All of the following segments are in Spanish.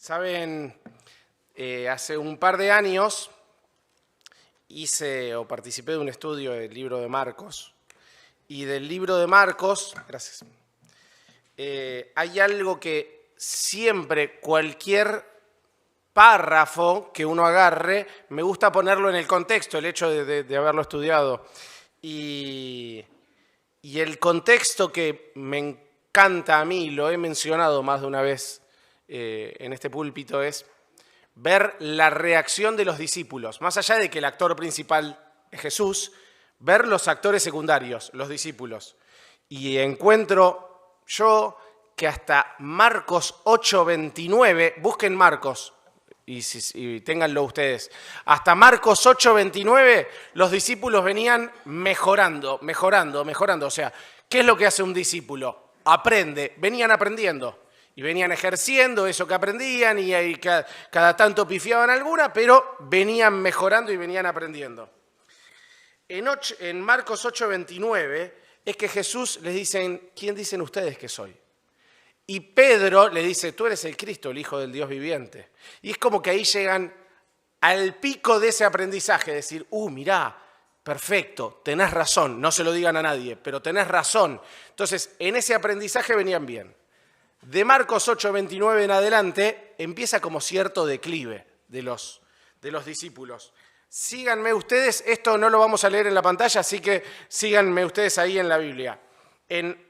Saben, hace un par de años hice o participé de un estudio del libro de Marcos. Y del libro de Marcos, gracias, hay algo que siempre, cualquier párrafo que uno agarre, me gusta ponerlo en el contexto, el hecho de haberlo estudiado. Y el contexto que me encanta a mí, lo he mencionado más de una vez en este púlpito, es ver la reacción de los discípulos. Más allá de que el actor principal es Jesús, ver los actores secundarios, los discípulos. Y encuentro yo que hasta Marcos 8:29, busquen Marcos y ténganlo ustedes, hasta Marcos 8:29 los discípulos venían mejorando. O sea, ¿qué es lo que hace un discípulo? Aprende, venían aprendiendo. Y venían ejerciendo eso que aprendían y cada tanto pifiaban alguna, pero venían mejorando y venían aprendiendo. En Marcos 8:29 es que Jesús les dice, ¿quién dicen ustedes que soy? Y Pedro le dice, tú eres el Cristo, el Hijo del Dios viviente. Y es como que ahí llegan al pico de ese aprendizaje, decir, mirá, perfecto, tenés razón, no se lo digan a nadie, pero tenés razón. Entonces, en ese aprendizaje venían bien. De Marcos 8:29 en adelante empieza como cierto declive de los discípulos. Síganme ustedes, esto no lo vamos a leer en la pantalla, así que síganme ustedes ahí en la Biblia. En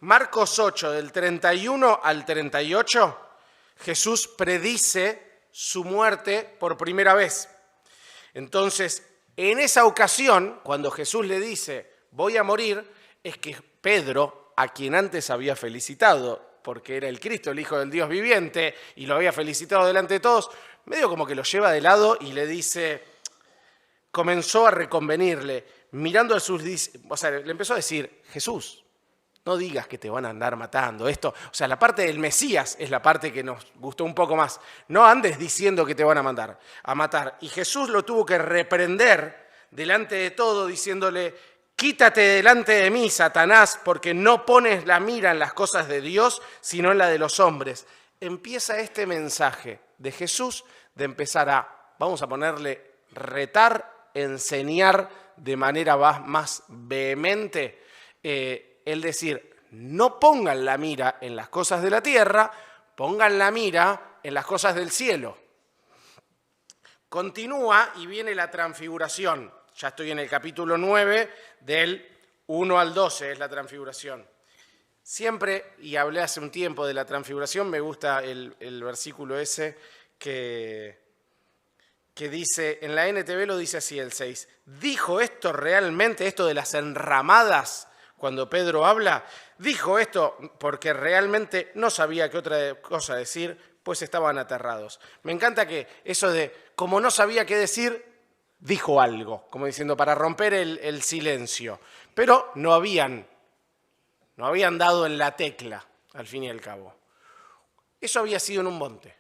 Marcos 8, del 31 al 38, Jesús predice su muerte por primera vez. Entonces, en esa ocasión, cuando Jesús le dice, voy a morir, es que Pedro, a quien antes había felicitado, porque era el Cristo, el Hijo del Dios viviente, y lo había felicitado delante de todos, medio como que lo lleva de lado y le dice, comenzó a reconvenirle, mirando a sus discípulos, o sea, le empezó a decir, Jesús, no digas que te van a andar matando, esto, o sea, la parte del Mesías es la parte que nos gustó un poco más, no andes diciendo que te van a matar, y Jesús lo tuvo que reprender delante de todo, diciéndole, quítate delante de mí, Satanás, porque no pones la mira en las cosas de Dios, sino en la de los hombres. Empieza este mensaje de Jesús de empezar a, vamos a ponerle, retar, enseñar de manera más vehemente, el decir, no pongan la mira en las cosas de la tierra, pongan la mira en las cosas del cielo. Continúa y viene la transfiguración. Ya estoy en el capítulo 9, del 1 al 12, es la transfiguración. Siempre, y hablé hace un tiempo de la transfiguración, me gusta el versículo ese que dice, en la NTV lo dice así, el 6. ¿Dijo esto realmente, esto de las enramadas, cuando Pedro habla? Dijo esto porque realmente no sabía qué otra cosa decir, pues estaban aterrados. Me encanta que eso de, como no sabía qué decir, dijo algo, como diciendo, para romper el silencio. Pero no habían dado en la tecla, al fin y al cabo. Eso había sido en un monte.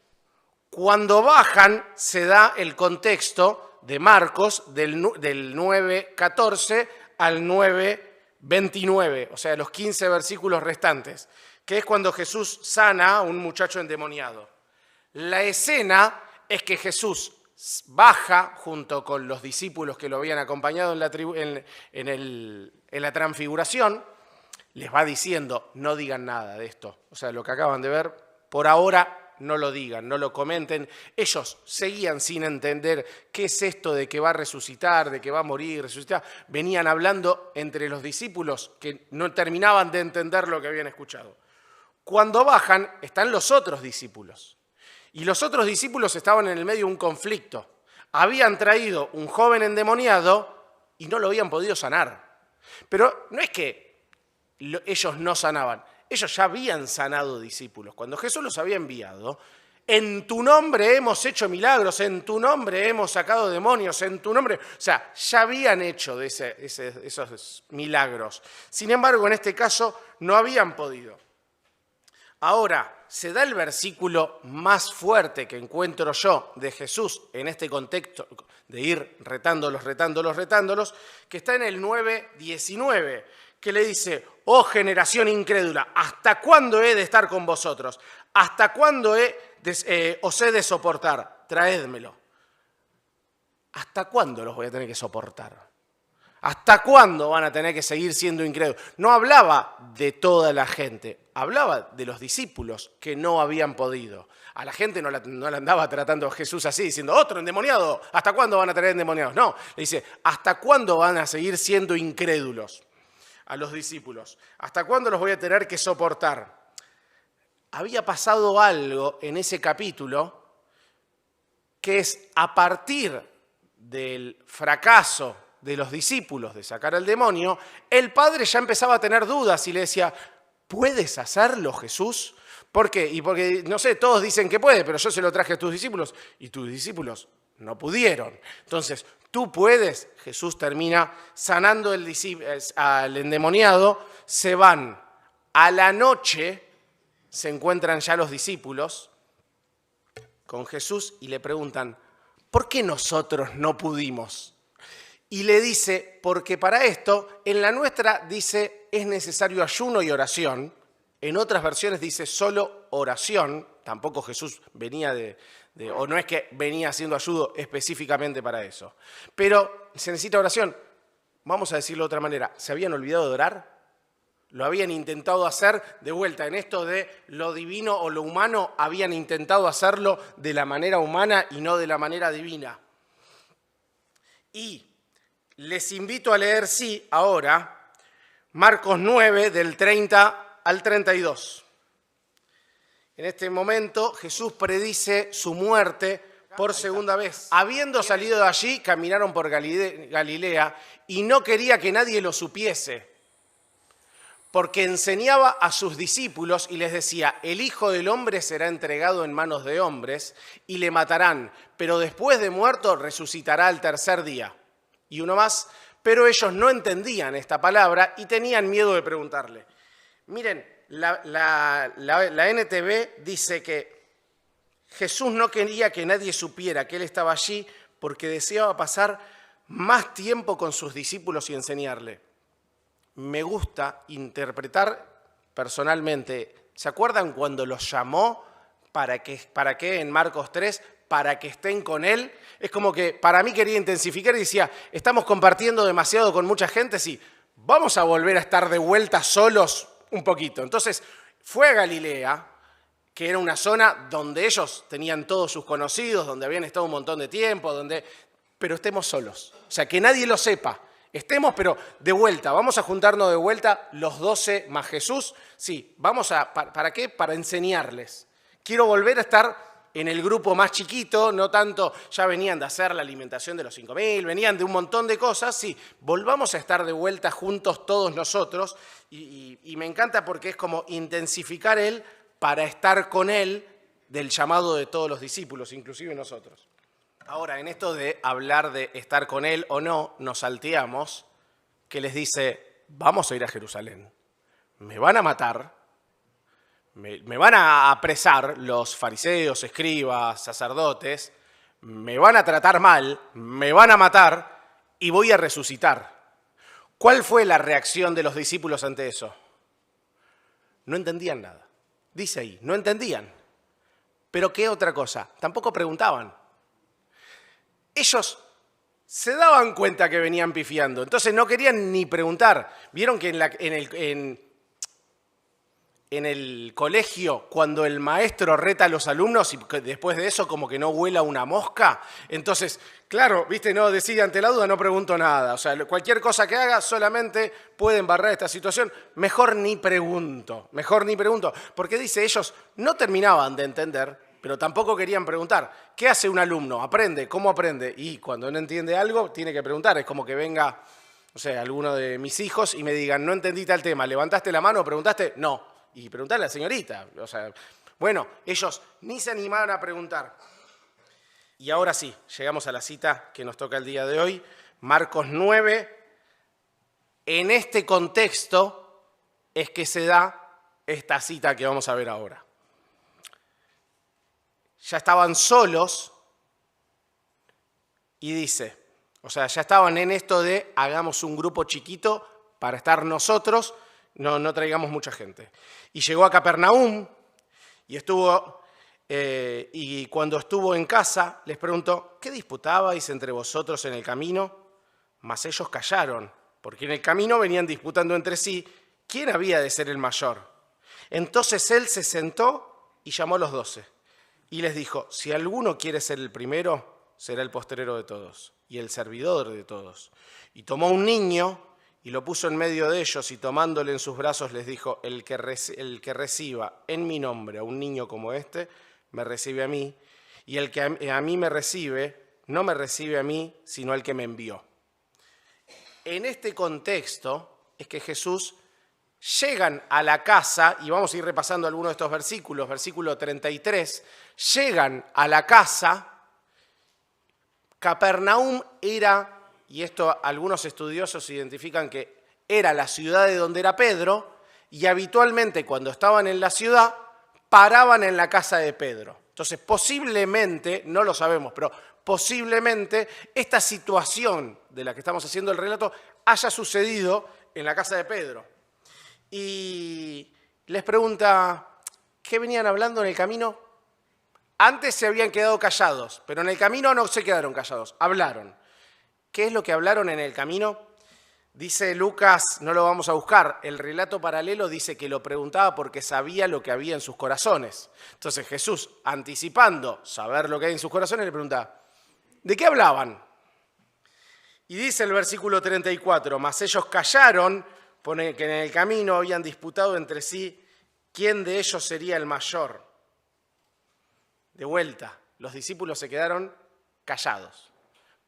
Cuando bajan, se da el contexto de Marcos del 9:14 al 9:29, o sea, los 15 versículos restantes, que es cuando Jesús sana a un muchacho endemoniado. La escena es que Jesús baja junto con los discípulos que lo habían acompañado en la transfiguración, les va diciendo, no digan nada de esto. O sea, lo que acaban de ver, por ahora no lo digan, no lo comenten. Ellos seguían sin entender qué es esto de que va a resucitar, de que va a morir, resucitar. Venían hablando entre los discípulos que no terminaban de entender lo que habían escuchado. Cuando bajan, están los otros discípulos. Y los otros discípulos estaban en el medio de un conflicto. Habían traído un joven endemoniado y no lo habían podido sanar. Pero no es que ellos no sanaban, ellos ya habían sanado discípulos. Cuando Jesús los había enviado, en tu nombre hemos hecho milagros, en tu nombre hemos sacado demonios, en tu nombre... O sea, ya habían hecho de esos milagros. Sin embargo, en este caso no habían podido. Ahora, se da el versículo más fuerte que encuentro yo de Jesús en este contexto de ir retándolos, que está en el 9:19, que le dice, oh generación incrédula, ¿hasta cuándo he de estar con vosotros? ¿Hasta cuándo he os he de soportar, traédmelo. ¿Hasta cuándo los voy a tener que soportar? ¿Hasta cuándo van a tener que seguir siendo incrédulos? No hablaba de toda la gente, hablaba de los discípulos que no habían podido. A la gente no la andaba tratando Jesús así, diciendo, otro endemoniado, ¿hasta cuándo van a tener endemoniados? No, le dice, ¿hasta cuándo van a seguir siendo incrédulos a los discípulos? ¿Hasta cuándo los voy a tener que soportar? Había pasado algo en ese capítulo que es a partir del fracaso de los discípulos de sacar al demonio, el padre ya empezaba a tener dudas y le decía, ¿puedes hacerlo, Jesús? ¿Por qué? Y porque, no sé, todos dicen que puede, pero yo se lo traje a tus discípulos y tus discípulos no pudieron. Entonces, tú puedes. Jesús termina sanando al endemoniado, se van a la noche, se encuentran ya los discípulos con Jesús y le preguntan, ¿por qué nosotros no pudimos? Y le dice, porque para esto, en la nuestra dice, es necesario ayuno y oración. En otras versiones dice solo oración. Tampoco Jesús venía o no es que venía haciendo ayuno específicamente para eso. Pero se necesita oración. Vamos a decirlo de otra manera. ¿Se habían olvidado de orar? Lo habían intentado hacer de vuelta. En esto de lo divino o lo humano, habían intentado hacerlo de la manera humana y no de la manera divina. Y les invito a leer, sí, ahora, Marcos 9, del 30 al 32. En este momento Jesús predice su muerte por segunda vez. Habiendo salido de allí, caminaron por Galilea y no quería que nadie lo supiese, porque enseñaba a sus discípulos y les decía, el Hijo del Hombre será entregado en manos de hombres y le matarán, pero después de muerto resucitará al tercer día. Y uno más, pero ellos no entendían esta palabra y tenían miedo de preguntarle. Miren, la NTV dice que Jesús no quería que nadie supiera que Él estaba allí porque deseaba pasar más tiempo con sus discípulos y enseñarle. Me gusta interpretar personalmente. ¿Se acuerdan cuando los llamó? ¿Para qué en Marcos 3? Para que estén con Él. Es como que para mí quería intensificar y decía, estamos compartiendo demasiado con mucha gente, sí, vamos a volver a estar de vuelta solos un poquito. Entonces fue a Galilea, que era una zona donde ellos tenían todos sus conocidos, donde habían estado un montón de tiempo, pero estemos solos. O sea, que nadie lo sepa. Estemos, pero de vuelta. Vamos a juntarnos de vuelta los 12 más Jesús. Sí, ¿para qué? Para enseñarles. Quiero volver a estar en el grupo más chiquito, no tanto, ya venían de hacer la alimentación de los 5.000, venían de un montón de cosas, sí, volvamos a estar de vuelta juntos todos nosotros y me encanta porque es como intensificar Él para estar con Él del llamado de todos los discípulos, inclusive nosotros. Ahora, en esto de hablar de estar con Él o no, nos salteamos que les dice, vamos a ir a Jerusalén, me van a matar, me van a apresar los fariseos, escribas, sacerdotes, me van a tratar mal, me van a matar y voy a resucitar. ¿Cuál fue la reacción de los discípulos ante eso? No entendían nada. Dice ahí, no entendían. ¿Pero qué otra cosa? Tampoco preguntaban. Ellos se daban cuenta que venían pifiando, entonces no querían ni preguntar. Vieron que en el colegio, cuando el maestro reta a los alumnos y después de eso como que no vuela una mosca, entonces, claro, viste, no decide ante la duda, no pregunto nada. O sea, cualquier cosa que haga solamente puede embarrar esta situación. Mejor ni pregunto, porque dice, ellos no terminaban de entender, pero tampoco querían preguntar. ¿Qué hace un alumno? Aprende, ¿cómo aprende? Y cuando no entiende algo, tiene que preguntar. Es como que venga, no sé, alguno de mis hijos y me digan, no entendí tal tema, ¿levantaste la mano o preguntaste? No. Y preguntarle a la señorita. O sea, bueno, ellos ni se animaron a preguntar. Y ahora sí, llegamos a la cita que nos toca el día de hoy, Marcos 9. En este contexto es que se da esta cita que vamos a ver ahora. Ya estaban solos y dice, o sea, ya estaban en esto de hagamos un grupo chiquito para estar nosotros, no traigamos mucha gente. Y llegó a Capernaum y estuvo y cuando estuvo en casa les preguntó, ¿qué disputabais entre vosotros en el camino? Mas ellos callaron, porque en el camino venían disputando entre sí quién había de ser el mayor. Entonces él se sentó y llamó a los 12 y les dijo, si alguno quiere ser el primero, será el postrero de todos y el servidor de todos. Y tomó un niño y lo puso en medio de ellos y tomándole en sus brazos les dijo, el que reciba en mi nombre a un niño como este, me recibe a mí, y el que a mí me recibe, no me recibe a mí, sino al que me envió. En este contexto es que Jesús llegan a la casa, y vamos a ir repasando algunos de estos versículos, versículo 33, llegan a la casa. Capernaum era, y esto algunos estudiosos identifican que era la ciudad de donde era Pedro, y habitualmente cuando estaban en la ciudad, paraban en la casa de Pedro. Entonces posiblemente, no lo sabemos, pero posiblemente esta situación de la que estamos haciendo el relato haya sucedido en la casa de Pedro. Y les pregunta, ¿qué venían hablando en el camino? Antes se habían quedado callados, pero en el camino no se quedaron callados, hablaron. ¿Qué es lo que hablaron en el camino? Dice Lucas, no lo vamos a buscar, el relato paralelo dice que lo preguntaba porque sabía lo que había en sus corazones. Entonces Jesús, anticipando saber lo que hay en sus corazones, le pregunta, ¿de qué hablaban? Y dice el versículo 34, mas ellos callaron, pone que en el camino habían disputado entre sí quién de ellos sería el mayor. De vuelta, los discípulos se quedaron callados.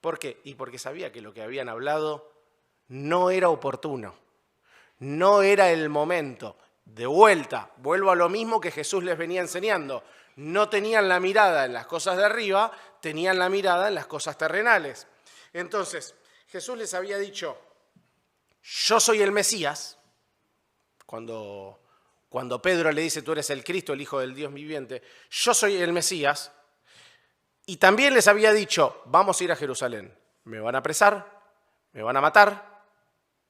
¿Por qué? Y porque sabía que lo que habían hablado no era oportuno, no era el momento. De vuelta, vuelvo a lo mismo que Jesús les venía enseñando. No tenían la mirada en las cosas de arriba, tenían la mirada en las cosas terrenales. Entonces, Jesús les había dicho, yo soy el Mesías. Cuando Pedro le dice, tú eres el Cristo, el Hijo del Dios viviente, yo soy el Mesías. Y también les había dicho, vamos a ir a Jerusalén. Me van a apresar, me van a matar,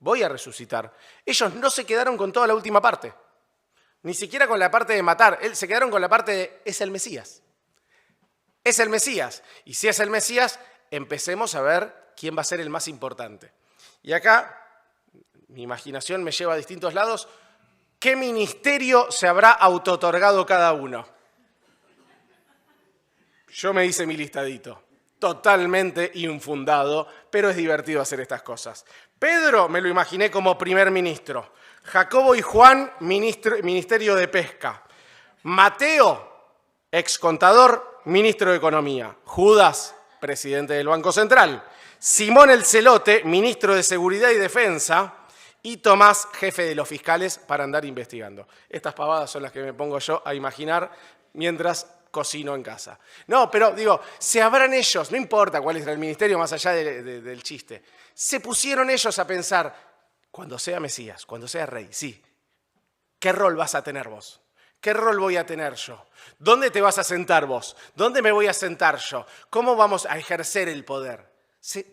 voy a resucitar. Ellos no se quedaron con toda la última parte, ni siquiera con la parte de matar. Se quedaron con la parte de, es el Mesías. Es el Mesías. Y si es el Mesías, empecemos a ver quién va a ser el más importante. Y acá, mi imaginación me lleva a distintos lados. ¿Qué ministerio se habrá autootorgado cada uno? Yo me hice mi listadito. Totalmente infundado, pero es divertido hacer estas cosas. Pedro me lo imaginé como primer ministro. Jacobo y Juan, ministerio de pesca. Mateo, ex contador, ministro de economía. Judas, presidente del Banco Central. Simón el Celote, ministro de seguridad y defensa. Y Tomás, jefe de los fiscales, para andar investigando. Estas pavadas son las que me pongo yo a imaginar mientras cocino en casa. No, pero digo, se habrán ellos, no importa cuál es el ministerio más allá del chiste, se pusieron ellos a pensar, cuando sea Mesías, cuando sea rey, sí, ¿qué rol vas a tener vos? ¿Qué rol voy a tener yo? ¿Dónde te vas a sentar vos? ¿Dónde me voy a sentar yo? ¿Cómo vamos a ejercer el poder?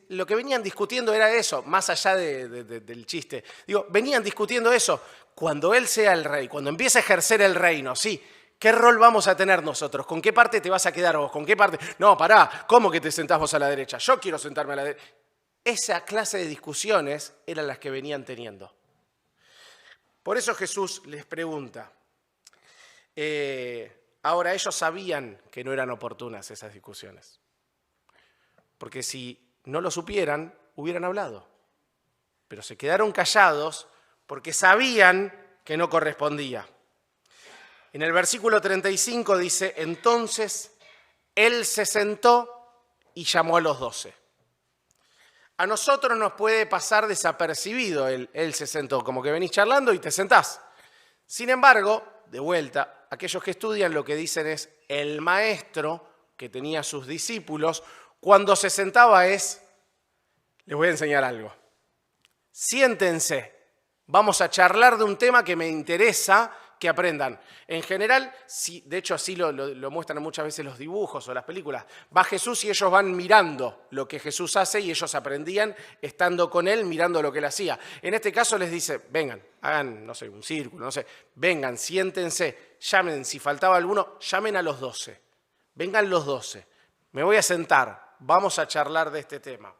Lo que venían discutiendo era eso, más allá del chiste. Digo, venían discutiendo eso. Cuando él sea el rey, cuando empiece a ejercer el reino, sí, ¿qué rol vamos a tener nosotros? ¿Con qué parte te vas a quedar vos? ¿Con qué parte? No, pará, ¿cómo que te sentás vos a la derecha? Yo quiero sentarme a la derecha. Esa clase de discusiones eran las que venían teniendo. Por eso Jesús les pregunta. Ahora, ellos sabían que no eran oportunas esas discusiones. Porque si no lo supieran, hubieran hablado. Pero se quedaron callados porque sabían que no correspondía. En el versículo 35 dice, entonces él se sentó y llamó a los 12. A nosotros nos puede pasar desapercibido él se sentó, como que venís charlando y te sentás. Sin embargo, de vuelta, aquellos que estudian lo que dicen es, el maestro que tenía a sus discípulos, cuando se sentaba les voy a enseñar algo. Siéntense, vamos a charlar de un tema que me interesa que aprendan. En general, de hecho así lo muestran muchas veces los dibujos o las películas. Va Jesús y ellos van mirando lo que Jesús hace y ellos aprendían estando con él, mirando lo que él hacía. En este caso les dice, vengan, hagan, no sé, un círculo, no sé, vengan, siéntense, llamen, si faltaba alguno, llamen a los 12. vengan los 12, me voy a sentar, vamos a charlar de este tema.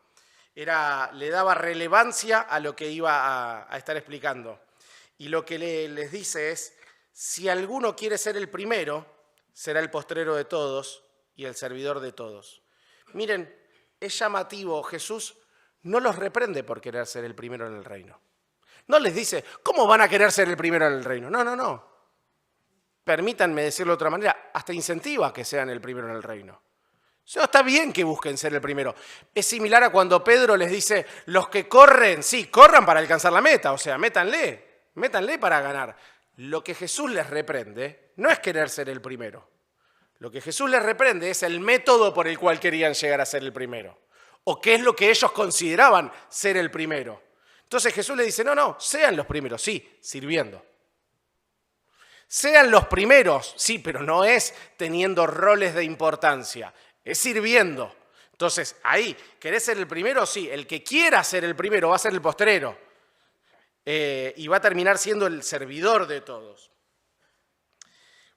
Le daba relevancia a lo que iba a estar explicando. Y lo que les dice es, si alguno quiere ser el primero, será el postrero de todos y el servidor de todos. Miren, es llamativo, Jesús no los reprende por querer ser el primero en el reino. No les dice, ¿cómo van a querer ser el primero en el reino? No, no, no. Permítanme decirlo de otra manera, hasta incentiva que sean el primero en el reino. No, está bien que busquen ser el primero. Es similar a cuando Pedro les dice, los que corren, sí, corran para alcanzar la meta, o sea, métanle para ganar. Lo que Jesús les reprende no es querer ser el primero. Lo que Jesús les reprende es el método por el cual querían llegar a ser el primero. O qué es lo que ellos consideraban ser el primero. Entonces Jesús les dice, no, sean los primeros, sí, sirviendo. Sean los primeros, sí, pero no es teniendo roles de importancia, es sirviendo. Entonces, ahí, ¿querés ser el primero? Sí, el que quiera ser el primero va a ser el postrero. Y va a terminar siendo el servidor de todos.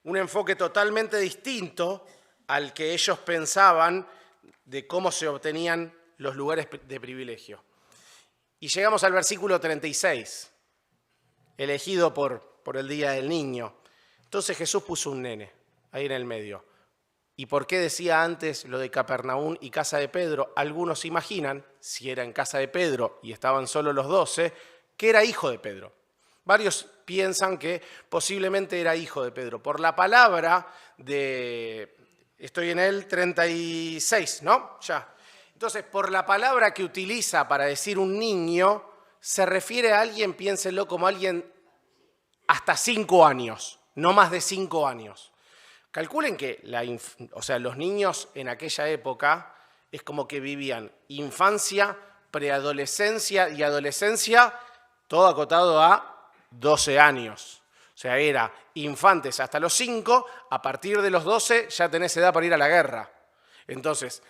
Un enfoque totalmente distinto al que ellos pensaban de cómo se obtenían los lugares de privilegio. Y llegamos al versículo 36, elegido por el Día del Niño. Entonces Jesús puso un nene ahí en el medio. ¿Y por qué decía antes lo de Capernaum y casa de Pedro? Algunos imaginan, si era en casa de Pedro y estaban solo los 12, que era hijo de Pedro. Varios piensan que posiblemente era hijo de Pedro. Por la palabra de... Estoy en el 36, ¿no? Ya. Entonces, por la palabra que utiliza para decir un niño, se refiere a alguien, piénsenlo, como alguien hasta 5 años, no más de 5 años. Calculen que los niños en aquella época es como que vivían infancia, preadolescencia y adolescencia, todo acotado a 12 años. O sea, era infantes hasta los 5, a partir de los 12 ya tenés edad para ir a la guerra. Entonces,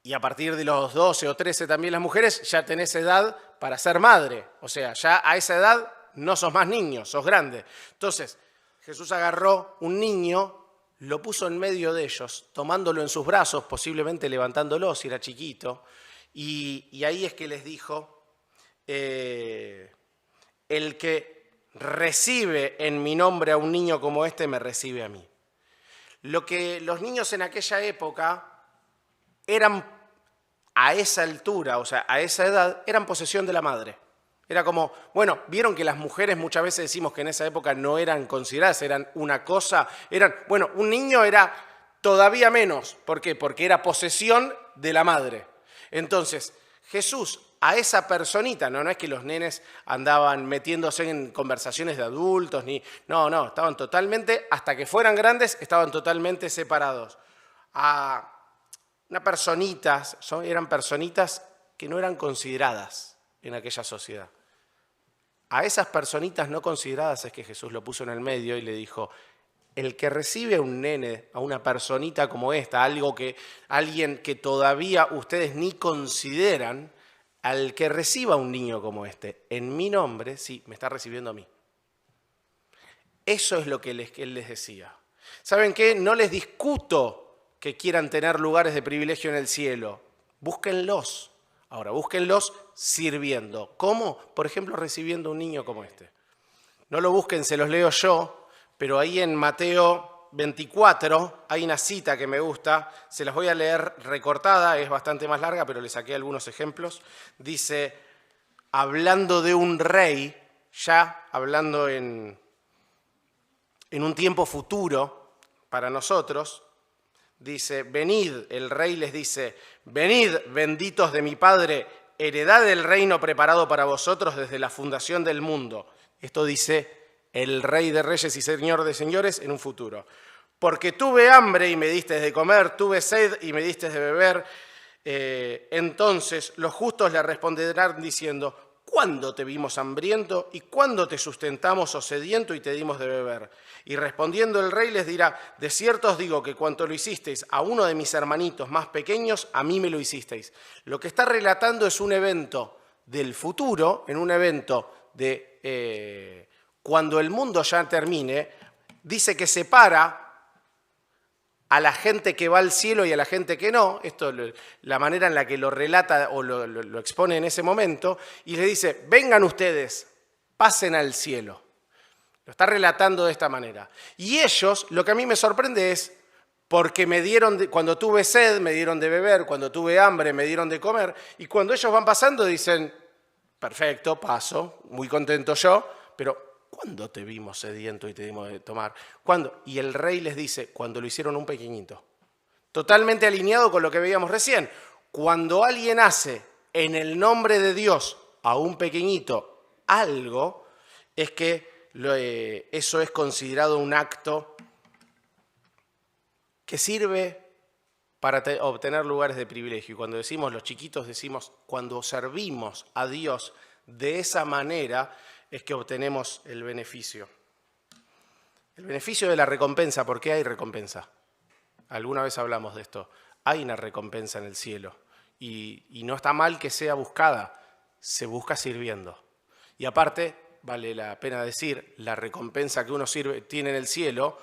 y a partir de los 12 o 13 también las mujeres, ya tenés edad para ser madre. O sea, ya a esa edad no sos más niño, sos grande. Entonces, Jesús agarró un niño, lo puso en medio de ellos, tomándolo en sus brazos, posiblemente levantándolo si era chiquito, y ahí es que les dijo, el que recibe en mi nombre a un niño como este, me recibe a mí. Lo que los niños en aquella época eran a esa altura, o sea, a esa edad, eran posesión de la madre. Era como, bueno, vieron que las mujeres muchas veces decimos que en esa época no eran consideradas, eran una cosa, bueno, un niño era todavía menos. ¿Por qué? Porque era posesión de la madre. Entonces, Jesús a esa personita, no es que los nenes andaban metiéndose en conversaciones de adultos, no, estaban totalmente, hasta que fueran grandes, estaban totalmente separados. Eran personitas que no eran consideradas en aquella sociedad. A esas personitas no consideradas es que Jesús lo puso en el medio y le dijo, el que recibe a un nene, a una personita como esta, alguien que todavía ustedes ni consideran, al que reciba a un niño como este, en mi nombre, sí, me está recibiendo a mí. Eso es lo que él les decía. ¿Saben qué? No les discuto que quieran tener lugares de privilegio en el cielo. Búsquenlos. Ahora, búsquenlos sirviendo. ¿Cómo? Por ejemplo, recibiendo a un niño como este. No lo busquen, se los leo yo, pero ahí en Mateo 24 hay una cita que me gusta, se las voy a leer recortada, es bastante más larga, pero le saqué algunos ejemplos. Dice, hablando de un rey, ya hablando en un tiempo futuro para nosotros, dice, venid, el rey les dice, venid, benditos de mi Padre, heredad del reino preparado para vosotros desde la fundación del mundo. Esto dice el Rey de Reyes y Señor de Señores en un futuro. Porque tuve hambre y me diste de comer, tuve sed y me diste de beber. Entonces los justos le responderán diciendo, ¿cuándo te vimos hambriento y cuándo te sustentamos o sediento y te dimos de beber? Y respondiendo el rey les dirá, de cierto os digo que cuanto lo hicisteis a uno de mis hermanitos más pequeños, a mí me lo hicisteis. Lo que está relatando es un evento del futuro, en un evento de cuando el mundo ya termine, dice que separa a la gente que va al cielo y a la gente que no, esto la manera en la que lo relata o lo expone en ese momento, y les dice, vengan ustedes, pasen al cielo. Lo está relatando de esta manera. Y ellos, lo que a mí me sorprende es, porque me dieron, cuando tuve sed, me dieron de beber, cuando tuve hambre, me dieron de comer, y cuando ellos van pasando dicen, perfecto, paso, muy contento yo, pero ¿cuándo te vimos sediento y te dimos de tomar? ¿Cuándo? Y el rey les dice, cuando lo hicieron un pequeñito. Totalmente alineado con lo que veíamos recién. Cuando alguien hace en el nombre de Dios a un pequeñito algo, es que eso es considerado un acto que sirve para obtener lugares de privilegio. Y cuando decimos los chiquitos, decimos cuando servimos a Dios de esa manera es que obtenemos el beneficio. El beneficio de la recompensa. ¿Por qué hay recompensa? Alguna vez hablamos de esto. Hay una recompensa en el cielo y no está mal que sea buscada, se busca sirviendo. Y aparte, vale la pena decir, la recompensa que uno tiene en el cielo,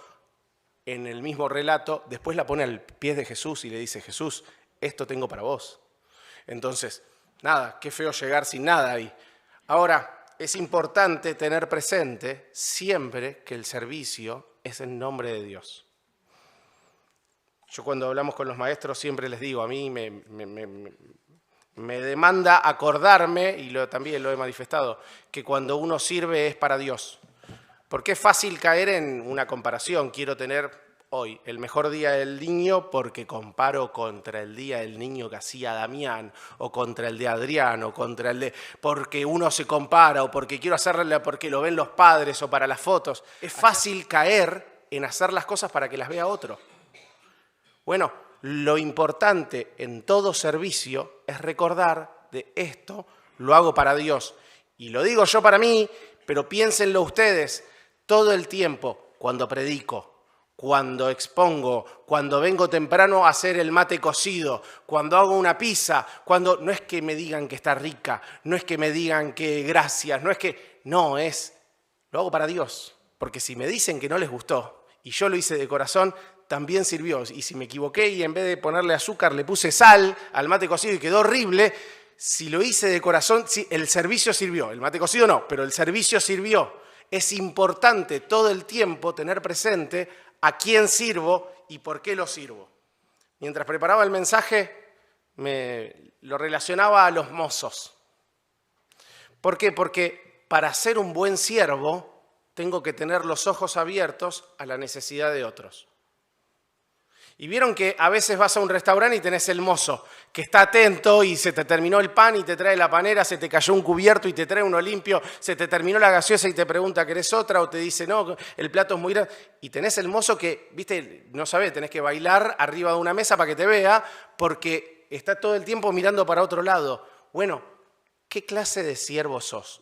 en el mismo relato, después la pone al pie de Jesús y le dice, Jesús, esto tengo para vos. Entonces, nada, qué feo llegar sin nada ahí. Ahora, es importante tener presente siempre que el servicio es en nombre de Dios. Yo cuando hablamos con los maestros siempre les digo, a mí me demanda acordarme, y también lo he manifestado, que cuando uno sirve es para Dios. Porque es fácil caer en una comparación. Quiero tener hoy el mejor día del niño porque comparo contra el día del niño que hacía Damián, o contra el de Adrián, o contra el de... porque uno se compara, o porque quiero hacerle porque lo ven los padres, o para las fotos. Es fácil caer en hacer las cosas para que las vea otro. Bueno, lo importante en todo servicio es recordar de esto lo hago para Dios. Y lo digo yo para mí, pero piénsenlo ustedes todo el tiempo cuando predico, cuando expongo, cuando vengo temprano a hacer el mate cocido, cuando hago una pizza, cuando no es que me digan que está rica, no es que me digan que gracias, lo hago para Dios. Porque si me dicen que no les gustó y yo lo hice de corazón, también sirvió. Y si me equivoqué y en vez de ponerle azúcar le puse sal al mate cocido y quedó horrible, si lo hice de corazón, sí, el servicio sirvió. El mate cocido no, pero el servicio sirvió. Es importante todo el tiempo tener presente a quién sirvo y por qué lo sirvo. Mientras preparaba el mensaje, lo relacionaba a los mozos. ¿Por qué? Porque para ser un buen siervo tengo que tener los ojos abiertos a la necesidad de otros. Y vieron que a veces vas a un restaurante y tenés el mozo que está atento y se te terminó el pan y te trae la panera, se te cayó un cubierto y te trae uno limpio, se te terminó la gaseosa y te pregunta ¿querés otra? O te dice no, el plato es muy grande. Y tenés el mozo que, viste, no sabés, tenés que bailar arriba de una mesa para que te vea porque está todo el tiempo mirando para otro lado. Bueno, ¿qué clase de siervo sos?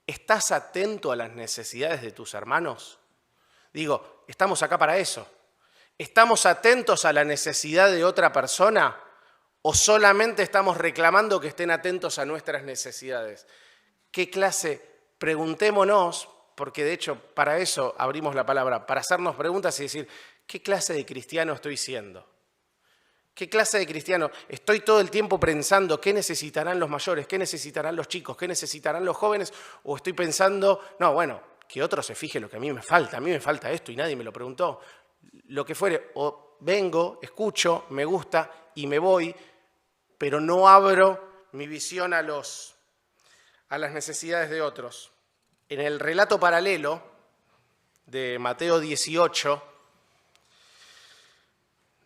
¿Estás atento a las necesidades de tus hermanos? Digo, estamos acá para eso. ¿Estamos atentos a la necesidad de otra persona o solamente estamos reclamando que estén atentos a nuestras necesidades? ¿Qué clase? Preguntémonos, porque de hecho para eso abrimos la palabra, para hacernos preguntas y decir, ¿qué clase de cristiano estoy siendo? ¿Qué clase de cristiano? Estoy todo el tiempo pensando qué necesitarán los mayores, qué necesitarán los chicos, qué necesitarán los jóvenes, o estoy pensando, no, bueno, que otro se fije lo que a mí me falta esto y nadie me lo preguntó. Lo que fuere, o vengo, escucho, me gusta y me voy, pero no abro mi visión a las necesidades de otros. En el relato paralelo de Mateo 18,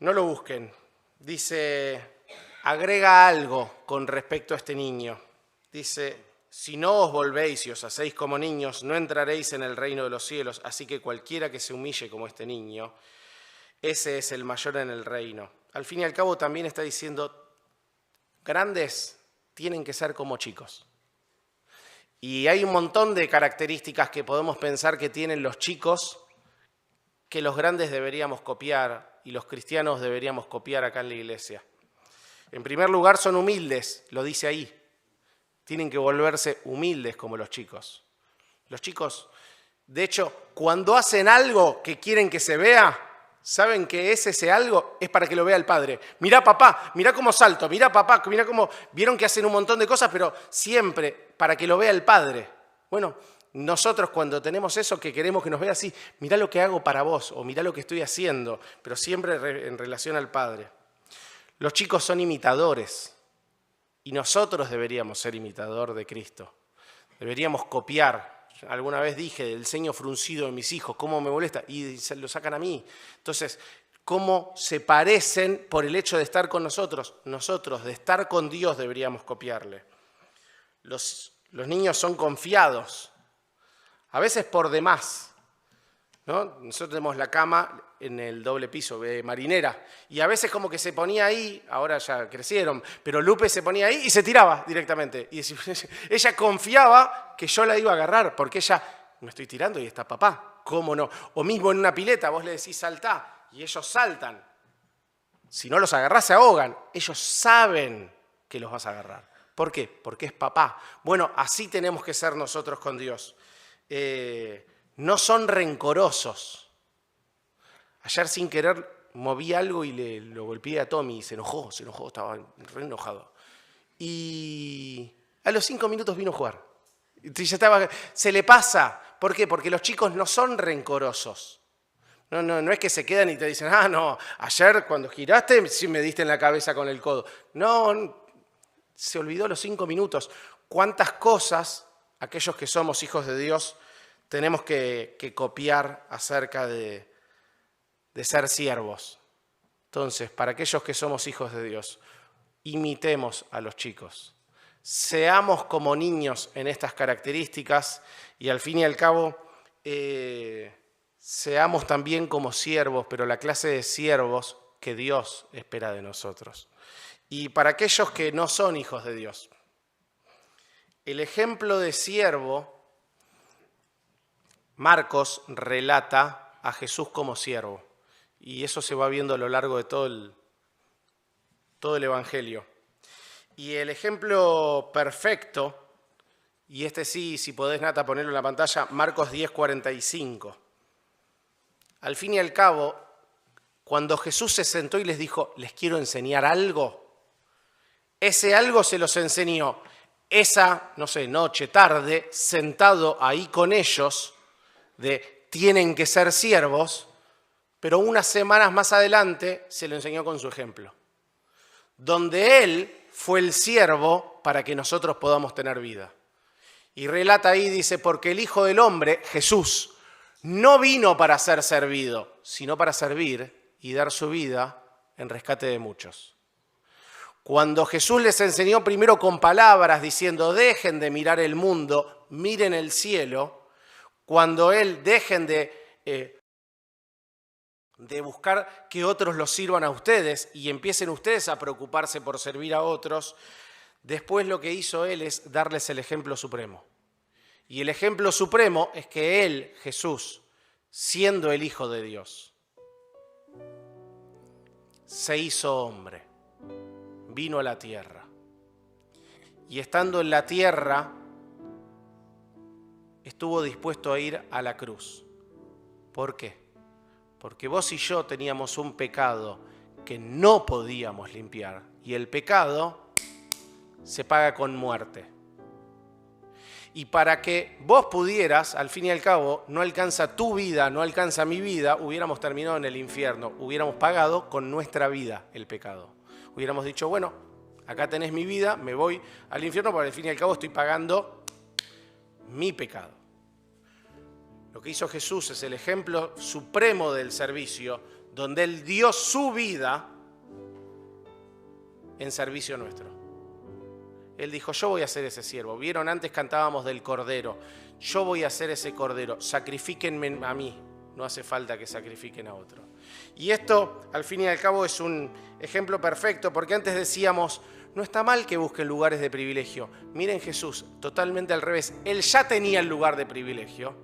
no lo busquen, dice, agrega algo con respecto a este niño. Dice, si no os volvéis y os hacéis como niños, no entraréis en el reino de los cielos, así que cualquiera que se humille como este niño, ese es el mayor en el reino. Al fin y al cabo también está diciendo, grandes tienen que ser como chicos. Y hay un montón de características que podemos pensar que tienen los chicos que los grandes deberíamos copiar y los cristianos deberíamos copiar acá en la iglesia. En primer lugar, son humildes, lo dice ahí. Tienen que volverse humildes como los chicos. Los chicos, de hecho, cuando hacen algo que quieren que se vea, ¿Saben qué es ese algo? Es para que lo vea el padre. Mirá papá, mirá cómo salto, mirá papá, mirá cómo... Vieron que hacen un montón de cosas, pero siempre para que lo vea el padre. Bueno, nosotros cuando tenemos eso que queremos que nos vea así, mirá lo que hago para vos o mirá lo que estoy haciendo, pero siempre en relación al padre. Los chicos son imitadores y nosotros deberíamos ser imitador de Cristo. Deberíamos copiar. Alguna vez dije del ceño fruncido de mis hijos, cómo me molesta, y se lo sacan a mí. Entonces, cómo se parecen por el hecho de estar con nosotros. Nosotros, de estar con Dios, deberíamos copiarle. Los niños son confiados, a veces por demás, ¿no? Nosotros tenemos la cama en el doble piso de marinera, y a veces como que se ponía ahí, ahora ya crecieron, pero Lupe se ponía ahí y se tiraba directamente. Y ella confiaba que yo la iba a agarrar, porque ella, me estoy tirando y está papá, ¿cómo no? O mismo en una pileta, vos le decís saltá, y ellos saltan. Si no los agarrás se ahogan, ellos saben que los vas a agarrar. ¿Por qué? Porque es papá. Bueno, así tenemos que ser nosotros con Dios. No son rencorosos. Ayer sin querer moví algo y lo golpeé a Tommy y se enojó, estaba re enojado. Y a los 5 minutos vino a jugar. Se le pasa. ¿Por qué? Porque los chicos no son rencorosos. No es que se quedan y te dicen, no, ayer cuando giraste sí me diste en la cabeza con el codo. No, se olvidó los 5 minutos. ¿Cuántas cosas, aquellos que somos hijos de Dios, tenemos que copiar acerca de ser siervos? Entonces, para aquellos que somos hijos de Dios, imitemos a los chicos. Seamos como niños en estas características y al fin y al cabo seamos también como siervos, pero la clase de siervos que Dios espera de nosotros. Y para aquellos que no son hijos de Dios, el ejemplo de siervo, Marcos relata a Jesús como siervo. Y eso se va viendo a lo largo de todo el Evangelio. Y el ejemplo perfecto, y este sí, si podés, Nata, ponerlo en la pantalla, Marcos 10:45. Al fin y al cabo, cuando Jesús se sentó y les dijo, les quiero enseñar algo, ese algo se los enseñó esa, noche, tarde, sentado ahí con ellos, tienen que ser siervos, pero unas semanas más adelante se lo enseñó con su ejemplo, donde Él fue el siervo para que nosotros podamos tener vida. Y relata ahí, dice, porque el Hijo del Hombre, Jesús, no vino para ser servido, sino para servir y dar su vida en rescate de muchos. Cuando Jesús les enseñó primero con palabras, diciendo, dejen de mirar el mundo, miren el cielo, cuando Él dejen de buscar que otros los sirvan a ustedes y empiecen ustedes a preocuparse por servir a otros, después lo que hizo Él es darles el ejemplo supremo. Y el ejemplo supremo es que Él, Jesús, siendo el Hijo de Dios, se hizo hombre, vino a la tierra. Y estando en la tierra, estuvo dispuesto a ir a la cruz. ¿Por qué? Porque vos y yo teníamos un pecado que no podíamos limpiar. Y el pecado se paga con muerte. Y para que vos pudieras, al fin y al cabo, no alcanza tu vida, no alcanza mi vida, hubiéramos terminado en el infierno. Hubiéramos pagado con nuestra vida el pecado. Hubiéramos dicho, bueno, acá tenés mi vida, me voy al infierno, porque al fin y al cabo estoy pagando mi pecado. Lo que hizo Jesús es el ejemplo supremo del servicio, donde Él dio su vida en servicio nuestro. Él dijo, yo voy a ser ese siervo. Vieron, antes cantábamos del Cordero. Yo voy a ser ese Cordero. Sacrifíquenme a mí. No hace falta que sacrifiquen a otro. Y esto, al fin y al cabo, es un ejemplo perfecto, porque antes decíamos, no está mal que busquen lugares de privilegio. Miren Jesús, totalmente al revés. Él ya tenía el lugar de privilegio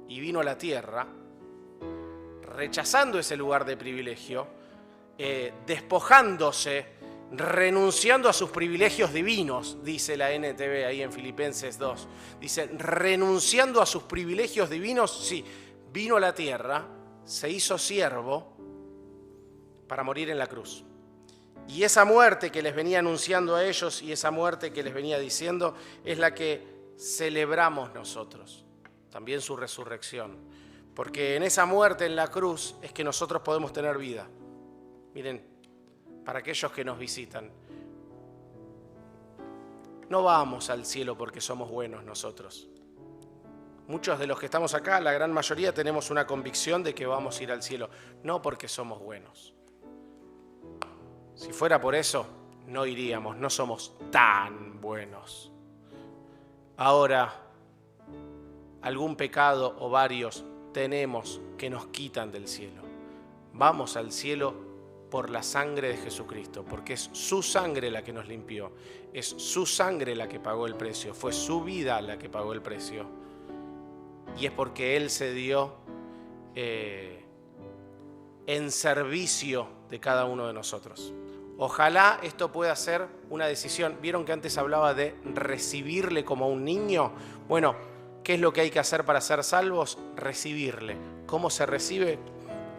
y vino a la tierra, rechazando ese lugar de privilegio, despojándose, renunciando a sus privilegios divinos, dice la NTV ahí en Filipenses 2. Dice, renunciando a sus privilegios divinos, sí, vino a la tierra, se hizo siervo para morir en la cruz. Y esa muerte que les venía anunciando a ellos y esa muerte que les venía diciendo es la que celebramos nosotros, también su resurrección. Porque en esa muerte en la cruz es que nosotros podemos tener vida. Miren, para aquellos que nos visitan, no vamos al cielo porque somos buenos nosotros. Muchos de los que estamos acá, la gran mayoría, tenemos una convicción de que vamos a ir al cielo, no porque somos buenos. Si fuera por eso, no iríamos, no somos tan buenos. Ahora, algún pecado o varios tenemos que nos quitan del cielo. Vamos al cielo por la sangre de Jesucristo, porque es su sangre la que nos limpió, es su sangre la que pagó el precio, fue su vida la que pagó el precio. Y es porque Él se dio en servicio de cada uno de nosotros. Ojalá esto pueda ser una decisión. ¿Vieron que antes hablaba de recibirle como a un niño? Bueno, ¿qué es lo que hay que hacer para ser salvos? Recibirle. ¿Cómo se recibe?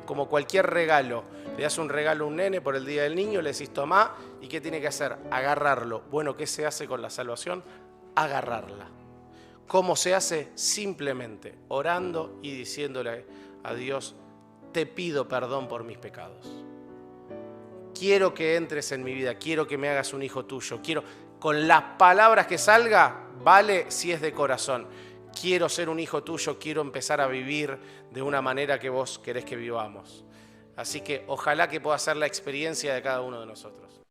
Como cualquier regalo. Le das un regalo a un nene por el Día del Niño, le decís tomá, ¿y qué tiene que hacer? Agarrarlo. Bueno, ¿qué se hace con la salvación? Agarrarla. ¿Cómo se hace? Simplemente orando y diciéndole a Dios, te pido perdón por mis pecados. Quiero que entres en mi vida, quiero que me hagas un hijo tuyo, quiero, con las palabras que salga, vale si es de corazón. Quiero ser un hijo tuyo, quiero empezar a vivir de una manera que vos querés que vivamos. Así que ojalá que pueda ser la experiencia de cada uno de nosotros.